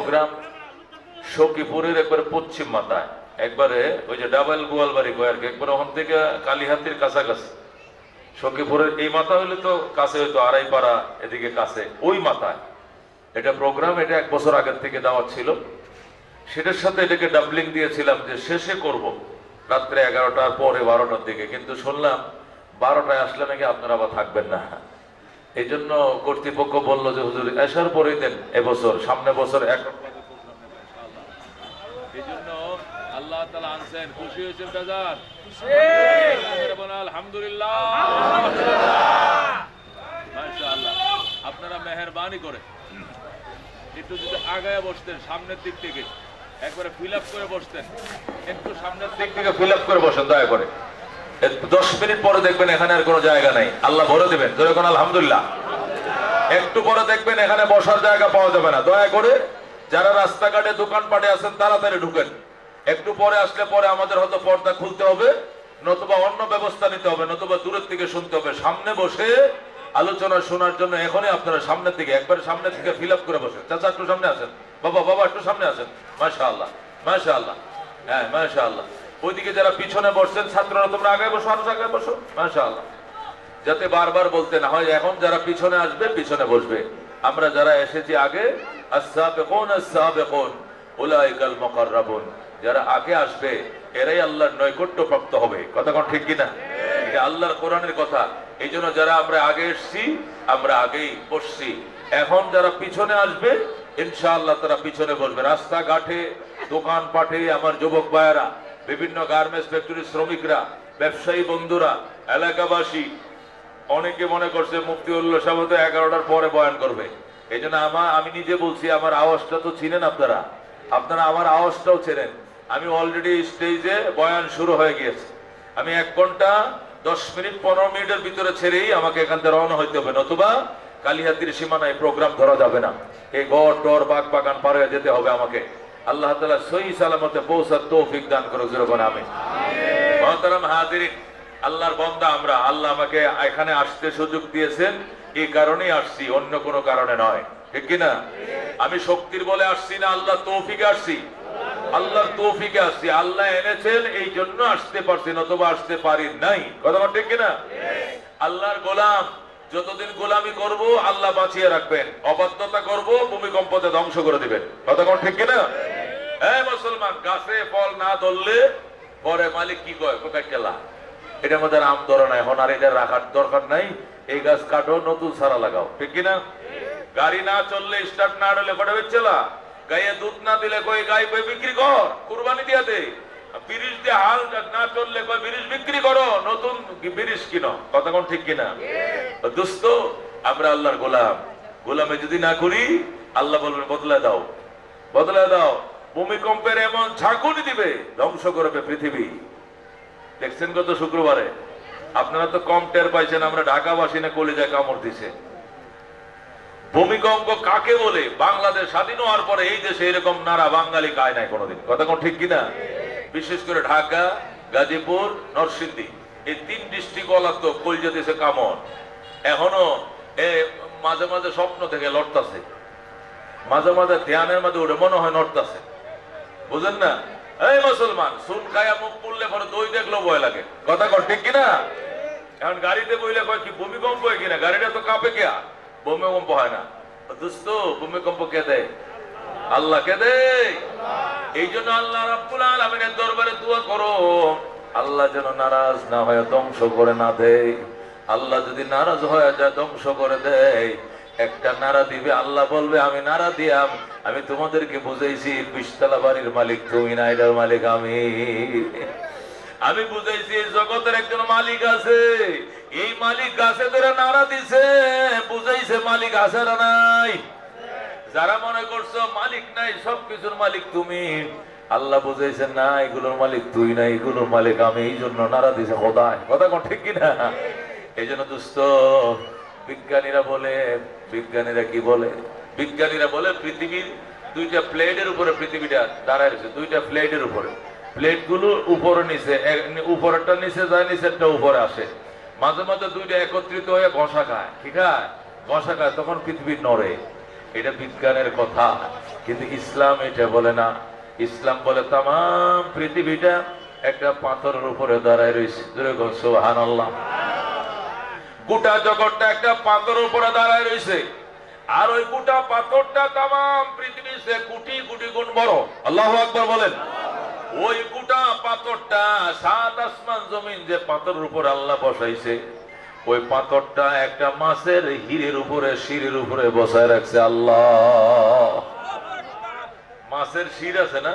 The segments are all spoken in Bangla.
প্রোগ্রাম সখীপুরের একবারে পশ্চিম মাথায়, একবারে ওই যে ডাবল গোয়ালবাড়ি কয় আর কি, একবারে ওখান থেকে কালীহাতির কাছাকাছি। সখীপুরের এই মাথা হইলে তো কাছে হইতো আড়াইপাড়া, এদিকে কাছে ওই মাথায় এটা প্রোগ্রাম। এটা 1 বছর আগের থেকে দাওয়াত ছিল, সেটার সাথে এটাকে ডাবলিং দিয়েছিলাম যে শেষে করব রাত্রে 11টার পরে 12টার দিকে, কিন্তু শুনলাম 12টায় আসলে নাকি আপনারা আবার থাকবেন না। এই জন্য কর্তৃপক্ষ বললো যে হুজুর এসার পরেই দেন, এবছর সামনে বছর এই জন্য আল্লাহ তাআলা আনছেন। খুশি হয়েছেন বাজার? আলহামদুলিল্লাহ, মাশাআল্লাহ। আপনারা মেহেরবানি করে একটু যদি আগায় বসতেন, সামনের দিক থেকে একবারে ফিল আপ করে বসতেন, একটু সামনের দিক থেকে ফিল আপ করে বসেন দয়া করে। 10 মিনিট পরে দেখবেন এখানে আর কোনো জায়গা নাই, আল্লাহ ভরে দেবেন। যখন আলহামদুলিল্লাহ, একটু পরে দেখবেন এখানে বসার জায়গা পাওয়া যাবে না। দয়া করে যারা রাস্তাঘাটে দোকানপাটে আছেন তাড়াতাড়ি ঢুকেন, একটু পরে আসলে পরে আমাদের হয়তো পর্দা খুলতে হবে, নতুবা অন্য ব্যবস্থা নিতে হবে, নতুবা দূরের থেকে শুনতে হবে। সামনে বসে আলোচনা শোনার জন্য এখনই আপনারা সামনের দিকে, একবারে সামনের দিকে ফিল আপ করে বসেন। চাচা একটু সামনে আসেন, বাবা বাবা একটু সামনে আসেন। মাশাআল্লাহ মাশাআল্লাহ, হ্যাঁ মাশাআল্লাহ। ওইদিকে যারা পিছনে বসছেন ছাত্ররা তোমরা আগে বসো, আরো আগে বসো, মাশাআল্লাহ। যাতে বারবার বলতে না হয়। এখন যারা পিছনে আসবে পিছনে বসবে, আমরা যারা এসেছি আগে, আস-সাবিকুন আস-সাবিকুন উলাইকাল মুকাররাবুন, যারা আগে আসবে এরাই আল্লাহর নৈকট্য প্রাপ্ত হবে। কথা কোন ঠিক কিনা? এটা আল্লাহর কোরআনের কথা। এই জন্য যারা আমরা আগে এসেছি আমরা আগেই বসছি। এখন যারা পিছনে আসবে ইনশাআল্লাহ তারা পিছনে বসবে। রাস্তাঘাটে দোকানপাটে আমার যুবক ভাইয়েরা, বিভিন্ন গার্মেন্টস ফ্যাক্টরির শ্রমিকরা, ব্যবসায়ী বন্ধুরা, এলাকাবাসী, অনেকে মনে করছে মুফতিউল্লাহ সাহেব তো 11টার পরে বয়ান করবে। এই জন্য আমি নিজে বলছি, আমার আওয়াজটা তো চিনেন আপনারা, আপনারা আমার আওয়াজটাও চেনেন। আমি অলরেডি স্টেজে বয়ান শুরু হয়ে গিয়েছে। আমি 1 ঘন্টা 10 মিনিট 15 মিনিটের ভিতরে ছেড়েই আমাকে এখান থেকে রওনা হইতে হবে, নতুবা কালিহাতির সীমানায় প্রোগ্রাম ধরা যাবে না। এই গড় টর বাগ বাগান পার হয়ে যেতে হবে আমাকে। আল্লাহ তাআলা সহি সালামতে পৌঁছার তৌফিক দান করুক। যেরকম আমি মুহতারাম হাজিরিন, আল্লাহর বান্দা আমরা, আল্লাহ আমাকে এখানে আসতে সুযোগ দিয়েছেন, এই কারণেই আসছি, অন্য কোনো কারণে নয়। ঠিক কিনা? আমি শক্তির বলে আসছি না, আল্লাহ তৌফিকে আসছি, আল্লাহর তৌফিকে আসছি। আল্লাহ এনেছেন এই জন্য আসতে পারছি, নতুবা আসতে পারি নাই। কথা ঠিক কিনা? আল্লাহর গোলাম যতদিন গোলামি করব আল্লাহ বাঁচিয়ে রাখবেন, অবাধ্যতা করব ভূমিকম্পতে ধ্বংস করে দিবেন। কথা ঠিক কিনা? হ্যাঁ মুসলমান, গাছে ফল না ধরলে পরে মালিক কি কয়, কোথায় কেলা, এটার মধ্যে আম ধরে নাই, এখন আর এটা রাখার দরকার নাই, এই গাছ কাটো, নতুন সারা লাগাও। ঠিক কিনা? গাড়ি না চললে, স্টার্ট না হলে কটা বেচলা, গায়ে দুধ না দিলে কই গাই কই বিক্রি কর, কুরবানি দিয়ে দে, বিরিশ দিয়ে হাল না চললে কই বিরিশ বিক্রি করো, নতুন বিরিশ কিনো। কথা কোন ঠিক কিনা? দোস্ত, আমরা আল্লাহর গোলাম, গোলামে যদি না করি আল্লাহ বলবেন বদলা দাও, বদলা দাও। ভূমিকম্পের এমন ঝাঁকুনি দিবে, ধ্বংস করবে পৃথিবী। দেখছেন গত শুক্রবারে, আপনারা তো কম টের পাইছেন, আমরা ঢাকাবাসী না কলিজায় কামড় দিছে। ভূমিকম্প কাকে বলে? বাংলাদেশ স্বাধীন হওয়ার পরে এই দেশে এরকম নারা বাঙালি গায় নাই কোনোদিন। কথা কোন ঠিক কিনা? বিশেষ করে ঢাকা, গাজীপুর, নরসিংদী, এই 3 ডিস্ট্রিক্ট ওলা তো কলিজা দিছে কামড়। এখনো মাঝে মাঝে স্বপ্ন থেকে লড়তাছে, মাঝে মাঝে ধ্যানের মধ্যে উঠে মনে হয় নড়তাছে। বুঝেন না? এই মুসলমান, সুন খায়া মুখ পুড়লে পরে দই দেখলেও ভয় লাগে। কথা কর ঠিক কিনা? এখন গাড়িতে বইলে কয় কি ভূমিকম্প হয় কিনা, গাড়িটা তো কাঁপে কে, ভূমিকম্প হয় না। দোস্ত, ভূমিকম্প কে দেয়? আল্লাহ কে দেয়। এই জন্য আল্লাহ রাব্বুল আলামিনের দরবারে দোয়া করো, আল্লাহ যেন নারাজ না হয়, ধ্বংস করে না দেয়। আল্লাহ যদি নারাজ হয়ে যায়, ধ্বংস করে দেয়, একটা নারা দিবে, আল্লাহ বলবে আমি নারা দিয়াম, আমি তোমাদেরকে বুঝাইছি 20 তলা বাড়ির মালিক তুমি না, এটার মালিক আমি। আমি বুঝাইছি জগতের একজন মালিক আছে, এই মালিক গাছে ধরে নারা দিছে, বুঝাইছে মালিক আছে না নাই। যারা মনে করছো মালিক নাই, সবকিছুর মালিক তুমি, আল্লাহ বুঝাইছে না, এগুলোর মালিক তুই না, এগুলোর মালিক আমি, এই জন্য নারা দিছে খোদায়। কথা কোন ঠিক কিনা? এই জন্য দোস্ত, বিজ্ঞানীরা বলে, বিজ্ঞানীরা কি বলে? বিজ্ঞানীরা বলে পৃথিবীর 2টা প্লেটের উপরে পৃথিবীটা দাঁড়ায় রয়েছে, 2টা প্লেটের উপরে। প্লেট গুলো উপরে নিচে, উপরেরটা নিচে যায়, নিচেরটা উপরে আসে। মাঝে মাঝে 2টা একত্রিত হয়ে ঘষা খায়, ঠিক আছে? ঘষা খায়, তখন পৃথিবী নড়ে। এটা বিজ্ঞানের কথা, কিন্তু ইসলাম এটা বলে না। ইসলাম বলে তাম পৃথিবীটা একটা পাথরের উপরে দাঁড়ায় রয়েছে। সুবহানাল্লাহ। গোটা জগৎটা একটা পাথরের উপরে দাঁড়ায় রয়েছে, আর ওই গোটা পাথরটা তাম পৃথিবীর সে কোটি কোটি গুণ বড়। আল্লাহু আকবার বলেন। ওই গোটা পাথরটা, সাত আসমান জমিন যে পাথরের উপর আল্লাহ বসাইছে, ওই পাথরটা একটা মাছের হিরের উপরে, শিরের উপরে বসায় রাখছে আল্লাহ। মাছের শির আছে না,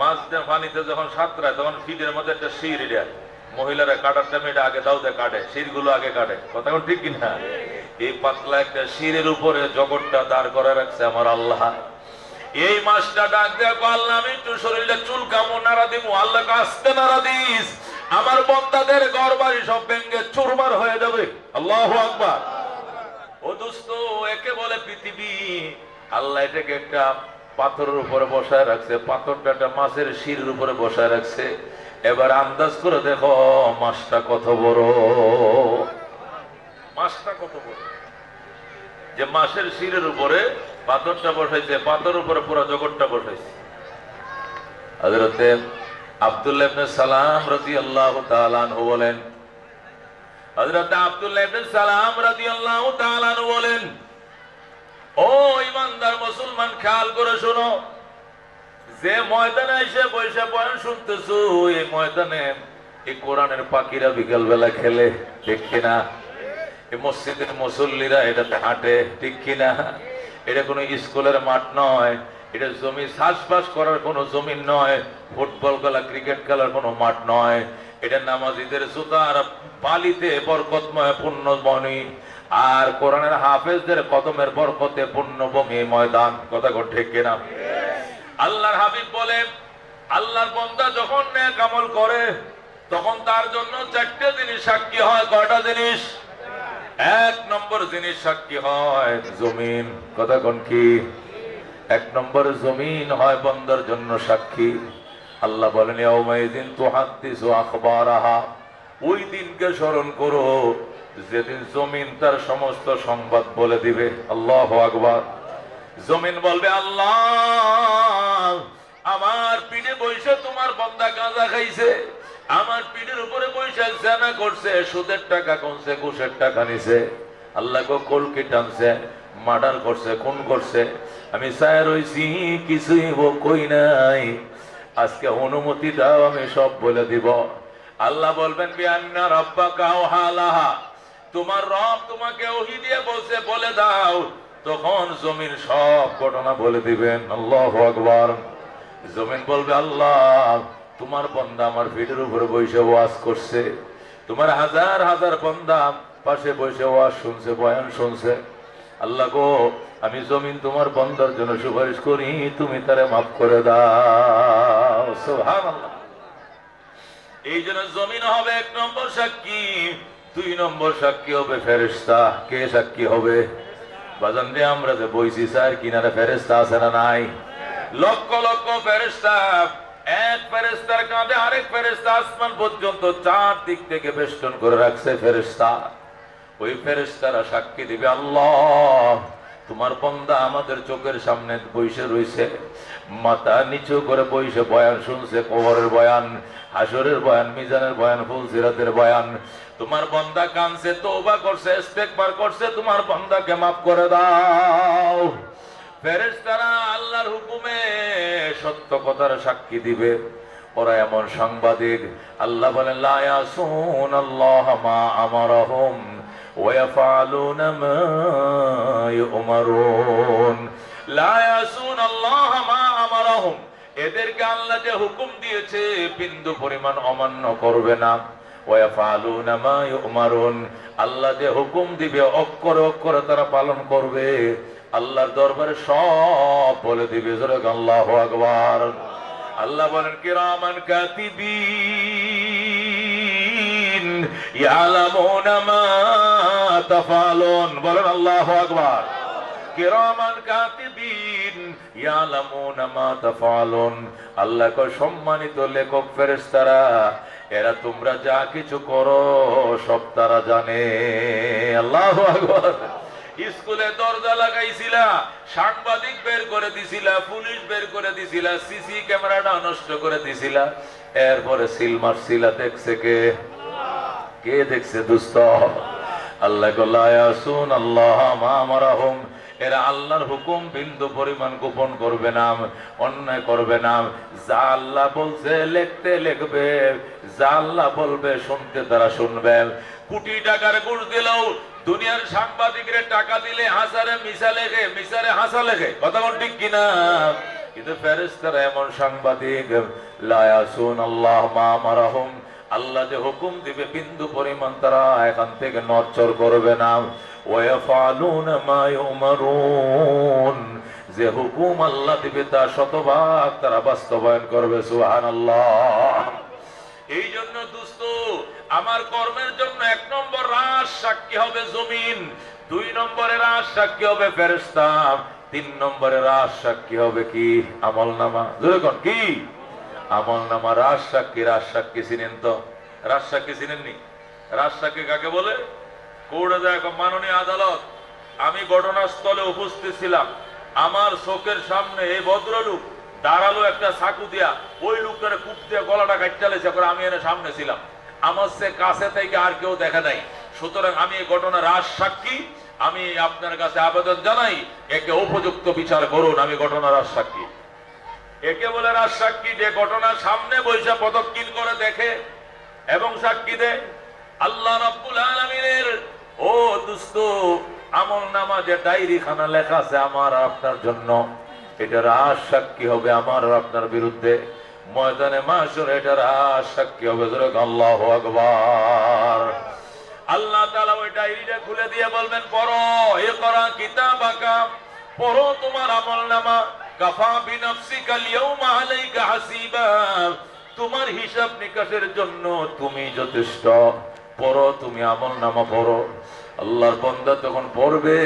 মাছ পানিতে যখন সাঁতরায় তখন ফিটের মধ্যে একটা শির, এটা মহিলারা কাটার টাইমে এটা আগে দাও দেয়, কাটে, শিরগুলো আগে কাটে, কথা ঠিক কিনা? এই পাতলা একটা শিরের উপরে জগৎটা দাঁড় করে রাখছে আমার আল্লাহ। এই মাছটা ডাক দেখো, আল্লাহ আমি একটু শরীরটা চুল কামো নাড়া দিব, আল্লাহকে আসতে নাড়া দিস, আমার বন্দাদের ঘর বাড়ি সব ভেঙে চুরমার হয়ে যাবে। আল্লাহু আকবার। ও দোস্ত, একে বলে পৃথিবী। আল্লাহ এটাকে একটা পাথরের উপরে বসায় রাখছে, পাথরটা একটা মাছের শিরের উপরে বসায় রাখছে। এবার আন্দাজ করে দেখো মাছটা কত বড়, মাছটা কত বড়। যে মাছের শিরের উপরে পাথরটা বসাইছে, পাথরের উপরে পুরো জগৎটা বসাইছে। হযরতে আব্দুল্লাহ ইবনে সালাম রাদিয়াল্লাহু তাআলা আনহু বলেন, হযরত আব্দুল্লাহ ইবনে সালাম রাদিয়াল্লাহু তাআলা আনহু বলেন, ও ইমানদার মুসলমান, খেয়াল করে শোনো, যে ময়দানে এসে বসে বয়ান শুনতেছো, এই ময়দানে এই কোরআনের পাখিরা বিকাল বেলা খেলে, ঠিক কিনা? এই মসজিদের মুসল্লিরা এটাতে হাঁটে, ঠিক কিনা? এটা কোনো স্কুলের মাঠ নয়, এটা জমি চাষবাস করার কোনো জমিন নয়, ফুটবল খেলা, ক্রিকেট খেলার কোনো মাঠ নয়, এটা নামাজীদের জুতার বালিতে বরকতময় পুণ্যবনী, আর কোরআনের হাফেজদের কদমের বরকতে পুণ্যভূমি ময়দান। কথা ঠিক কিনা? আল্লাহর হাবিব বলে, আল্লাহর বান্দা যখন নেক আমল করে তখন তার জন্য চারটে জিনিস সাক্ষী হয়। কয়টা জিনিস? এক নম্বর জিনিস সাক্ষী হয় জমিন। কথা কোন কি? এক নম্বর জমিন হয় বান্দার জন্য সাক্ষী। আল্লাহ বলেন, ইয়াউমাইযিন তুহাদ্দিসু আখবারাহা, ওই দিনকে স্মরণ করো যেদিন জমিন তার সমস্ত সংবাদ বলে দিবে। আল্লাহু আকবার। জমিন বলবে, আল্লাহ আমার পিঠে বসে তোমার বান্দা গাঁজা খাইছে, আমার পিঠের উপরে বসে জানা করছে, সুদের টাকা কমছে, ঘুষের টাকা নিছে, আল্লাহকে কলকি টানছে, মার্ডার করছে, খুন করছে, আমি চায় রইছি, কিছুই কই নাই, আজকে অনুমতি দাও, আমি সব বলে দিব। আল্লাহ বলবেন, বিআন্না রাব্বাকা আওহালাহা, তোমার রব তোমাকে ওহী দিয়ে বলছে বলে দাও। তখন জমিন সব ঘটনা বলে দিবেন। আল্লাহু আকবার। জমিন বলবে, আল্লাহ তোমার বান্দা আমার পিঠের উপরে বসে ওয়াজ করছে, তোমার হাজার হাজার বান্দা পাশে বসে ওয়াজ শুনছে, বয়ান শুনছে, আল্লাহ গো আমি জমিন তোমার বান্দার জন্য সুপারিশ করি, তুমি তারে মাফ করে দাও। সুবহানাল্লাহ। এই জন্য জমিন হবে এক নম্বর সাক্ষী। দুই নম্বর সাক্ষী হবে ফেরেশতা। কে সাক্ষী হবে? বাজান রে, আমরা যে বইছি স্যার কিনারে ফেরেশতা আছে না নাই? লক্ষ লক্ষ ফেরেশতা, এক ফেরেশতার কাঁধে আরেক ফেরেশতা আসমান পর্যন্ত চার দিক থেকে বেষ্টন করে রাখছে ফেরেশতা। ওই ফেরেশতারা সাক্ষী দিবে, আল্লাহ তোমার বান্দা আমাদের চোখের সামনে বসে রয়েছে, মাথা নিচু করে বসে বয়ান শুনছে, কবরের বয়ান, হাসরের বয়ান, মিজানের বয়ান, ফুলসিরাতের বয়ান, তোমার বান্দা কাঁদছে, তওবা করছে, ইস্তেগফার করছে, তোমার বান্দাকে মাফ করে দাও। ফেরেশতারা আল্লাহর হুকুমে সত্য কথার সাক্ষী দিবে। ওরা এমন সাংবাদিক, আল্লাহ বলেন, লা ইয়াসুনাল্লাহা মা আমারাহুম ওয়া ইয়াফআলুনা মা ইউমারুন। লা ইয়াসুনাল্লাহা মা আমারাহুম, এদেরকে আল্লাহ যে হুকুম দিয়েছে বিন্দু পরিমাণ অমান্য করবে না। ওয়া ইয়াফআলুনা মা ইউমারুন, আল্লাহ যে হুকুম দিবে অক্ষরে অক্ষরে তারা পালন করবে। আল্লাহর দরবারে সব বলে দিবে। আল্লাহু আকবার। আল্লাহ বলেন, কিরামান কাতিবিন ইয়ালামুনা মা তাফআলুন। বলেন আল্লাহু আকবার। কিরামান কাতিবিন ইয়ালামুনা মা তাফআলুন। আল্লাহ কয়, সম্মানিত লেখক ফেরেশতারা, এরা তোমরা যা কিছু করো সব তারা জানে। আল্লাহু আকবার। স্কুলে দরজা লাগাইছিলা, সাংবাদিক বের করে দিছিলা, পুলিশ বের করে দিছিলা, সিসি ক্যামেরাটা নষ্ট করে দিছিলা, এরপরে সিল মারছিলা, দেখছে কে? কে দেখছে দুস্ত? আল্লাহ কল্লায়াসুন আল্লাহ মা আমারাহুম, এরা আল্লাহর হুকুম বিন্দু পরিমাণ গোপন করবে না, অন্যায় করবে না। যা আল্লাহ বলছে লিখতে লিখবে, যা আল্লাহ বলবে শুনতে তারা শুনবে। কোটি টাকার ঘুষ দিলেও দুনিয়ার সাংবাদিকরে টাকা দিলে হাসারে মিশা লেখে, মিশারে হাসা লেখে, কথা বল ঠিক কিনা? কিন্তু ফেরেশতারা এমন সাংবাদিক, লা ইয়াসুন আল্লাহ মা আমারাহুম, আল্লাহ যে হুকুম দিবে বিন্দু পরিমাণ তারা এখান থেকে নড়চড় করবে না। ওয়াফালুনা মা ইউমারুন, যে হুকুম আল্লাহ দিবে তা শতভাগ তারা বাস্তবায়ন করবে। সুবহানাল্লাহ। এই জন্য দোস্ত, আমার কর্মের জন্য 1 নম্বর রাজ সাক্ষী হবে জমিন, 2 নম্বরে রাজ সাক্ষী হবে ফেরেশতা, 3 নম্বরে রাজ সাক্ষী হবে কি? আমলনামা। জোরে কোন কি? আমলনামা। রাজ সাক্ষী, রাজ সাক্ষী চিনেন তো? রাজ সাক্ষী চিনেননি? রাজ সাক্ষী কাকে বলে? কোর্টে যায়, মাননীয় আদালত, আমি ঘটনাস্থলে উপস্থিত ছিলাম, আমার চোখের সামনে এই ভদ্রলোক দাঁড়ালো একটা চাকু দিয়া, ওই লোকটার কূপ দিয়ে গলাটা কাটতে লেছে, আমি এনে সামনে ছিলাম, আমার সে কাছে থেকে আর কেউ দেখা নাই, সুতরাং আমি এই ঘটনা রাজ সাক্ষী, আমি আপনার কাছে আবেদন জানাই একে উপযুক্ত বিচার করুন। আমি ঘটনা রাজ সাক্ষী। একে বলে রাজ সাক্ষী যে ঘটনার সামনে বৈশা পদক্ষিণ করে দেখে এবং সাক্ষী দেয়। আল্লাহ রাব্বুল আলামিনের ও দোস্ত আমলনামা যে ডায়েরি খানা লেখা আছে আমার আপনার জন্য, এটা রাজ সাক্ষী হবে আমার আপনার বিরুদ্ধে। ময়দানে মাশর এটা রাজ সাক্ষী হবে। আল্লাহু আকবার। আল্লাহ তাআলা ওই ডায়েরিটা খুলে দিয়ে বলবেন, পড়ো, ইকরা কিতাবাকা, পড়ো তোমার আমলনামা, কাফা বিনাফসিকা আল-ইয়াওমা আলাইকা হাসিবা, তোমার হিসাব নিকাশের জন্য তুমি যথেষ্ট। পড়ো, তুমি আমলনামা পড়ো। আল্লাহর বান্দা তখন পড়বে,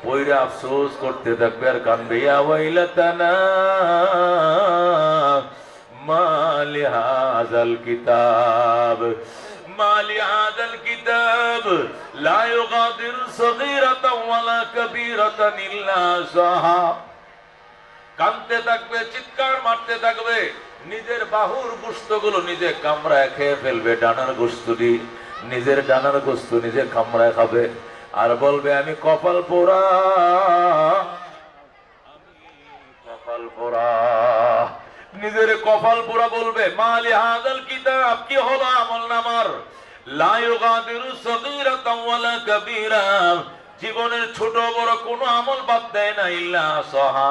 পড়ে আফসোস করতে থাকবে আর কানবে, ইয়া ওয়াইলাতানা মা লিহাযাল কিতাব, মা লিহাযাল কিতাব লা ইউগাদিরু সগীরাতান ওয়ালা কাবীরাতান ইল্লা আহসাহা। কানতে থাকবে, চিৎকার মারতে থাকবে, নিজের বাহুর গোশতগুলো নিজে কামড়ায় খেয়ে ফেলবে, ডানার গোশতটি নিজের ডানার গোশত নিজে কামড়ায় খাবে আর বলবে, আমি কপাল পোড়া, কপাল পোড়া, নিজের কপাল পোড়া বলবে। মালি হাযাল কিতাব, কি হলো আমলনামার? লা ইউগাদিরু সগীরাতান ওয়ালা কাবীরা, জীবনের ছোট বড় কোনো আমল বাদ দেয় না, ইল্লা আহসাহা,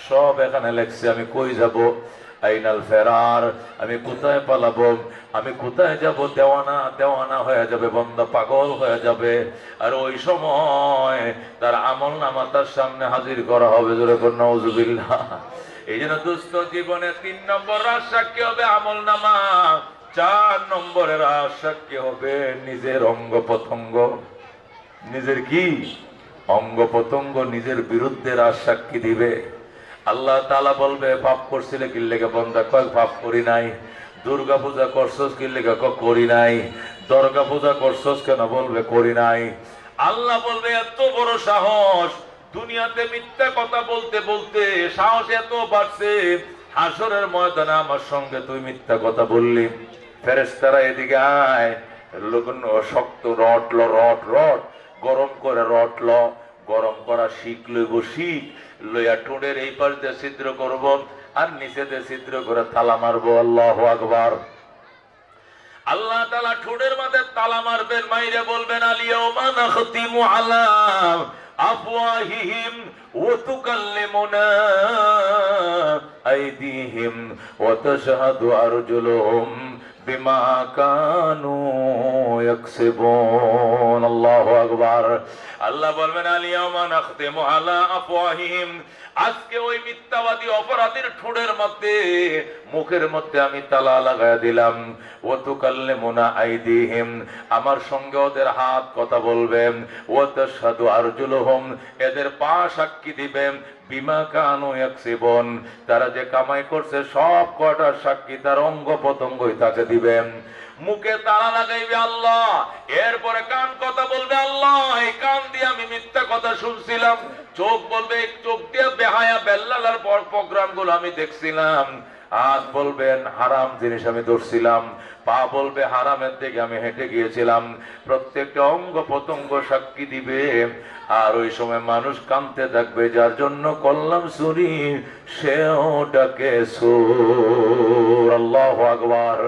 সব এখানে লেখছে। আমি কই যাব? আইনাল ফেরার, আমি কোথায় পালাবো, আমি কোথায় যাব? দেওয়ানা দেওয়ানা হয়ে যাবে, বন্দা পাগল হয়ে যাবে। আর ওই সময় তার আমলনামা তার সামনে হাজির করা হবে। জোরে বল নাউজুবিল্লাহ। এই জন্য দুস্থ জীবনে 3 নম্বর রাজ সাক্ষী হবে আমলনামা, 4 নম্বরের রাজ সাক্ষী হবে নিজের অঙ্গ প্রত্যঙ্গ। নিজের কি? অঙ্গ প্রত্যঙ্গ নিজের বিরুদ্ধে রাজ সাক্ষী দিবে। আল্লাহ তাআলা বলবে, পাপ করছিলে কি লেগে? বন্দা কয়, পাপ করি নাই। দুর্গা পূজা করছস কি লেগে? করি নাই। দুর্গা পূজা করছস কেন? বলবে করি নাই। আল্লাহ বলবে, এত বড় সাহস, দুনিয়াতে মিথ্যা কথা বলতে বলতে সাহস এত বাড়ছে, হাসরের ময়দানে আমার সঙ্গে তুই মিথ্যা কথা বললি। ফেরেশতারা এদিকে আয়, শক্ত রড ল, রড রড গরম করে রড ল, গরম করা শিখ লইব, শিখ লইয়া ঠোঁটের এই পাশ দিয়ে ছিদ্র করব আর নিচে দিয়ে ছিদ্র করে তালা মারবো। আল্লাহু আকবার। আল্লাহ তাআলা ঠোঁটের মাঝে তালা মারবেন, মাইরে বলবেন, আল-ইয়াওমা নাখতিমু আলা আফওয়াহিহিম ওয়া তুকাল্লিমুনা আইদিহিম ওয়া তাশহাদু আরজুলুহুম বিমা কানু ইয়াকসিবুন। আল্লাহু আকবার। আল্লাহ বলবেন, আল-ইয়াওমা নাখতিমু আলা আফওয়াহিহিম, আজকে ওই মিথ্যাবাদী অপরাধীর ঠোঁটের মধ্যে, মুখের মধ্যে আমি তালা লাগায় দিলাম। ওয়া তুকাল্লিমুনা আইদিহিম, আমার সঙ্গে ওদের হাত কথা বলবেন। ওয়া তাশহাদু আরজুলুহুম, এদের পা সাক্ষী দিবেন। বিমা কানু ইয়াকসিবুন, তারা যে কামাই করছে সব কটার সাক্ষী তার অঙ্গ প্রত্যঙ্গই তাকে দিবেন। মুখে তালা লাগাইবে আল্লাহ, এরপরে কান কথা বলবে আল্লাহ এই কান দিয়ে আমি মিথ্যা কথা শুনছিলাম, চোখ বলবে এই চোখ দিয়ে বেহায়া বেল্লালার প্রোগ্রাম গুলো আমি দেখছিলাম, হাত বলবেন হারাম জিনিস আমি ধরছিলাম, পা বলবে হারামের দিকে আমি হেঁটে গিয়েছিলাম। প্রত্যেকটা অঙ্গ প্রত্যঙ্গ সাক্ষী দিবে। আর ওই সময় মানুষ কাঁদতে থাকবে, যার জন্য করলাম চুরি সেও ডাকে সুর। আল্লাহু আকবার।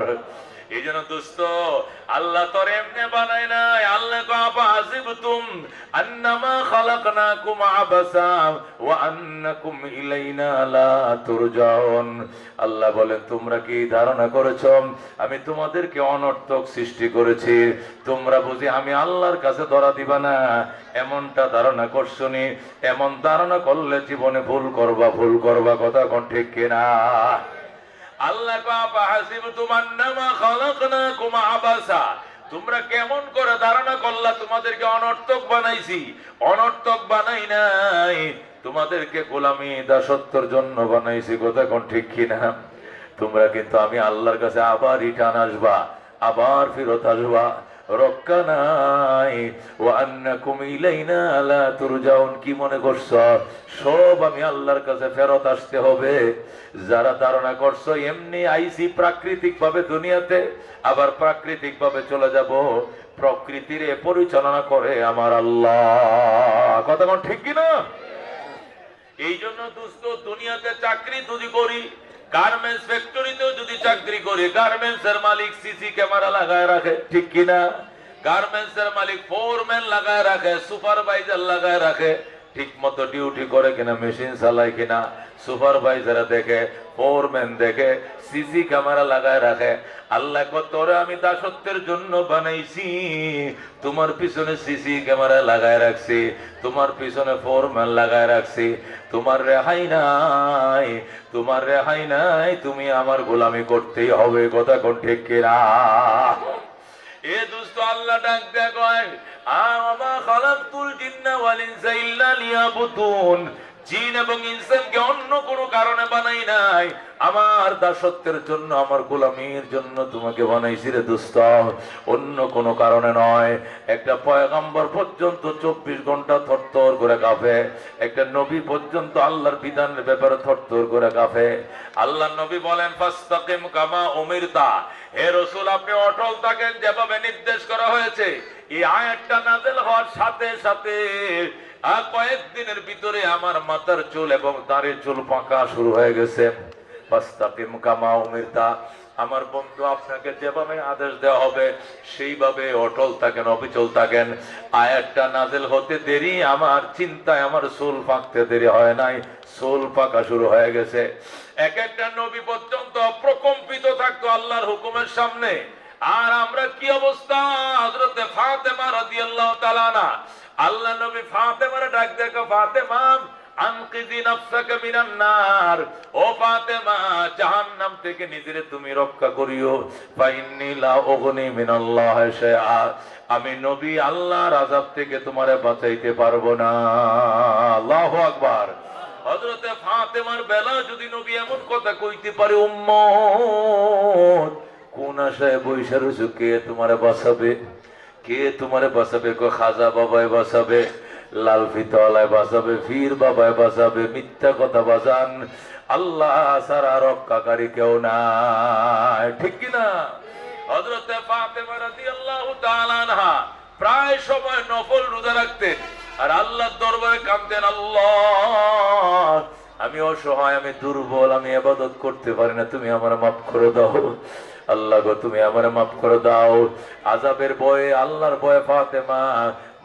এই জন্য দোস্ত আল্লাহ তোর এমনি বানায় নাই। আল্লাহ কো আফাসিবতুম আন্নামা খালাকনাকুম আবাসা ওয়া আন্নাকুম ইলাইনা লা তুরজাউন। আল্লাহ বলেন তোমরা কি ধারণা করেছো আমি তোমাদেরকে অনর্থক সৃষ্টি করেছি, তোমরা বুঝি আমি আল্লাহর কাছে ধরা দিবা না, এমনটা ধারণা করছনি? এমন ধারণা করলে জীবনে ভুল করবা কথা কোন ঠিক কিনা? আল্লাহ তোমরা কেমন করে ধারণা করলা তোমাদেরকে অনর্থক বানাইছি? অনর্থক বানাই নাই, তোমাদেরকে গোলামি দাসত্বের জন্য বানাইছি কথা কোন ঠিক কিনা? তোমরা কিন্তু আমি আল্লাহর কাছে আবার রিটার্ন আসবা, আবার ফেরত আসবা, রক্ষা নাই। ওয়া আন্নাকুম ইলাইনা লা তুরজাউন। কি মনে করছো সব আমি আল্লাহর কাছে ফেরত আসতে হবে? যারা ধারণা করছো এমনি আইসি প্রাকৃতিক ভাবে দুনিয়াতে, আবার প্রাকৃতিক ভাবে চলে যাব, প্রকৃতির পরিচালনা করে আমার আল্লাহ। কথা কোন ঠিক কিনা? এই জন্য দোস্ত দুনিয়াতে চাকরি যদি করি, গার্মেন্টস ফ্যাক্টরিতেও যদি চাকরি করি, গার্মেন্টস এর মালিক সিসি ক্যামেরা লাগায় রাখে, ঠিক কিনা? গার্মেন্টস এর মালিক ফোরম্যান লাগায় রাখে, সুপারভাইজার লাগায় রাখে, ঠিক মতো ডিউটি করে কিনা, মেশিন চালায় কিনা, সুপারভাইজার দেখে, ফোরম্যান দেখে, সিসি ক্যামেরা লাগায় রাখে। আল্লাহ তোরে আমি দাসত্বের জন্য বানাইছি, তোমার পিছনে সিসি ক্যামেরা লাগায় রাখছি, তোমার পিছনে ফোরম্যান লাগায় রাখছি, তোমার রেহাই নাই, তোমার রেহাই নাই, তুমি আমার গোলামি করতেই হবে কথা কোন ঠিক কিনা? এ দোস্ত আল্লাহ ডাক দেয় কয় আমা খালাকতুল জিন্না ওয়াল ইনসা ইল্লা লিয়াবুদুন। জিন এবং ইনসানকে অন্য কোনো কারণে বানাই নাই, আমার দাসত্বের জন্য, আমার গোলামির জন্য তোমাকে বানাইছি রে দোস্ত, অন্য কোনো কারণে নয়। একটা পয়গম্বর পর্যন্ত 24 ঘন্টা থরথর করে কাঁপে, একটা নবী পর্যন্ত আল্লাহর বিধানের ব্যাপারে থরথর করে কাঁপে। আল্লাহর নবী বলেন ফাস্তাকিম কামা উমিরতা, হে রাসূল আপনি অটল থাকেন যেভাবে নির্দেশ করা হয়েছে। এই আয়াতটা নাযিল হওয়ার সাথে সাথে কয়েকদিনের ভিতরে আমার মাথার চুল এবং দাড়ির চুল পাকা শুরু হয়ে গেছে। ফাস্তাকিম কামা উমিরতা, আমার বন্ধু আপনাকে যেভাবে আদেশ দেওয়া হবে সেইভাবে অটল থাকেন, অবিচল থাকেন। আয়াতটা নাযিল হতে দেরি, আমার চিন্তায় আমার চুল পাকতে দেরি হয় নাই, চুল পাকা শুরু হয়ে গেছে। এক একটা নবী পর্যন্ত প্রকম্পিত থাকতো আল্লাহর হুকুমের সামনে। আর আমরা কি অবস্থা? হযরতে ফাতেমা রাদিয়াল্লাহু তাআলা আনহা, আল্লাহ নবী ফাতেমারে ডাক দেখো, ফাতেমা আনকিজি নাফসাকা মিনান নার, ও ফাতেমা জাহান্নাম থেকে নিজেরে তুমি রক্ষা করিও। ফাইন্নী লা উগনি মিনাল্লাহি শাইআ, আমি নবী আল্লাহর আযাব থেকে তোমারে বাঁচাইতে পারবো না। আল্লাহু আকবার। হযরতে ফাতেমার বেলা যদি নবী এমন কথা কইতে পারে, উম্মত কোন আশায় বৈশা রইছো, কে তোমারে বাঁচাবে? কে তোমারে বাঁচাবে? খাজা বাবায় বাঁচাবে, লাল ফিতাওয়ালায় বাঁচাবে, ফির বাবায় বাঁচাবে, মিথ্যা কথা বাজান, আল্লাহ ছাড়া রক্ষাকারী কেউ নাই, ঠিক কিনা? হযরতে ফাতেমা রাদিয়াল্লাহু তাআলা আনহা প্রায় সময় নফল রোজা রাখতেন আর আল্লাহর দরবারে কাঁদতেন, আল্লাহ আমি অসহায়, আমি দুর্বল, আমি ইবাদত করতে পারি না, তুমি আমার মাফ করে দাও। আল্লাহ গো তুমি আমার মাফ করে দাও। আযাবের ভয়ে, আল্লাহর ভয়ে ফাতেমা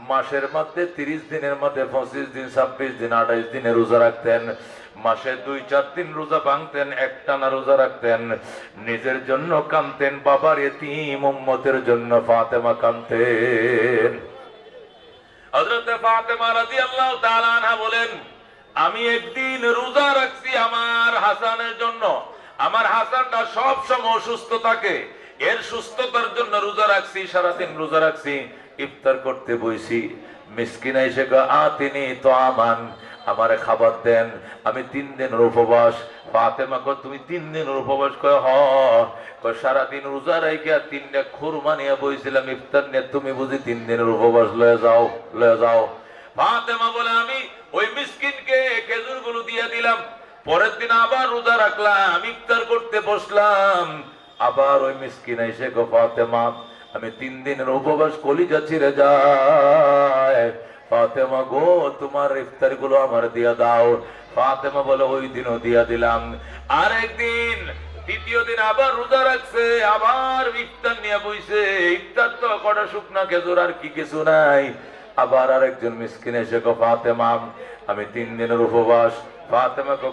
মাসের মধ্যে 30 দিনের মধ্যে 25 দিন, 26 দিন, 28 দিনে রোজা রাখতেন। মাসে 2-4 দিন রোজা ভাঙতেন, একটানা রোজা রাখতেন। নিজের জন্য কাঁদতেন, বাবার এতিম উম্মতের জন্য ফাতেমা কাঁদতেন। হযরত ফাতেমা রাদিয়াল্লাহু তাআলা আনহা বলেন, আমি একদিন রোজা রাখছি আমার হাসানের জন্য। আমার হাসানটা সব সময় অসুস্থ থাকে, এর সুস্থতার জন্য রোজা রাখছি, সারাদিন রোজা রাখছি। ইফতার করতে বইছি, মিসকিন এসে আতিনি তো আমান, আমারে খাবার দেন, আমি 3 দিনের উপবাস। ফাতেমা কয় তুমি 3 দিনের উপবাস? কয় হ। কয় সারাদিন রোজা রাইখা 3টা খুরমা নিয়ে বইছিলাম ইফতার নিয়ে, তুমি বুঝি 3 দিনের উপবাস লয়ে যাও, লয়ে যাও। ফাতেমা বলে আমি ওই মিসকিনকে খেজুর গুলো দিয়ে দিলাম, পরের দিন আবার রোজা রাখলাম, ইফতার করতে বসলাম, আবার ওই মিসকিন এসে গো ফাতেমা আমি 3 দিনের উপবাস, কলিজা ছিঁড়ে যায়, ফাতেমা গো তোমার ইফতার গুলো আমার দিয়া দাও। ফাতেমা বলে ওই দিনও দিয়া দিলাম। আরেকদিন তৃতীয় দিন আবার রোজা রাখছে, আবার ইফতার নিয়ে বইছে, ইফতার তো কটা শুকনা খেজুর আর কি কিছু নাই। আবার আরেকজন মিসকিন এসে গো ফাতেমা আমি 3 দিনের উপবাস। ফাতেমা গো